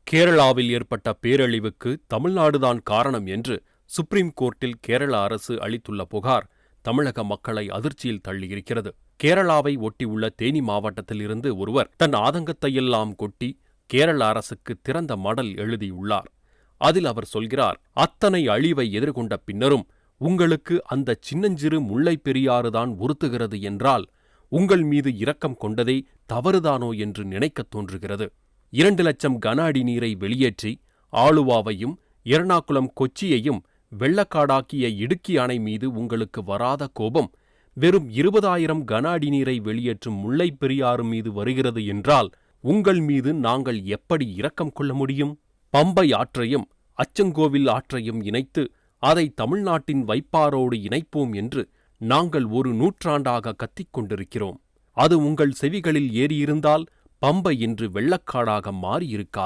கேரளாவில் ஏற்பட்ட பேரழிவுக்கு தமிழ்நாடுதான் காரணம் என்று சுப்ரீம் கோர்ட்டில் கேரள அரசு அளித்துள்ள புகார் தமிழக மக்களை அதிர்ச்சியில் தள்ளியிருக்கிறது. கேரளாவை ஒட்டியுள்ள தேனி மாவட்டத்தில் இருந்து ஒருவர் தன் ஆதங்கத்தையெல்லாம் கொட்டி கேரள அரசுக்கு திறந்த மடல் எழுதியுள்ளார். அதில் அவர் சொல்கிறார், அத்தனை அழிவை எதிர்கொண்ட பின்னரும் உங்களுக்கு அந்த சின்னஞ்சிறு முல்லைப் பெரியாறுதான் உறுத்துகிறது என்றால் உங்கள் மீது இரக்கம் கொண்டதே தவறுதானோ என்று நினைக்கத் தோன்றுகிறது. 2 லட்சம் கன அடி நீரை வெளியேற்றி ஆலுவாவையும் எர்ணாகுளம் கொச்சியையும் வெள்ளக்காடாக்கிய இடுக்கி அணை மீது உங்களுக்கு வராத கோபம் வெறும் 20,000 கன அடி நீரை வெளியேற்றும் முல்லைப் பெரியாறு மீது வருகிறது என்றால் உங்கள் மீது நாங்கள் எப்படி இரக்கம் கொள்ள முடியும்? பம்பை ஆற்றையும் அச்சங்கோவில் ஆற்றையும் இணைத்து அதை தமிழ்நாட்டின் வைப்பாரோடு இணைப்போம் என்று நாங்கள் 1 நூற்றாண்டாக கத்திக் கொண்டிருக்கிறோம். அது உங்கள் செவிகளில் ஏறியிருந்தால் பம்பை இன்று வெள்ளக்காடாக மாறியிருக்கா?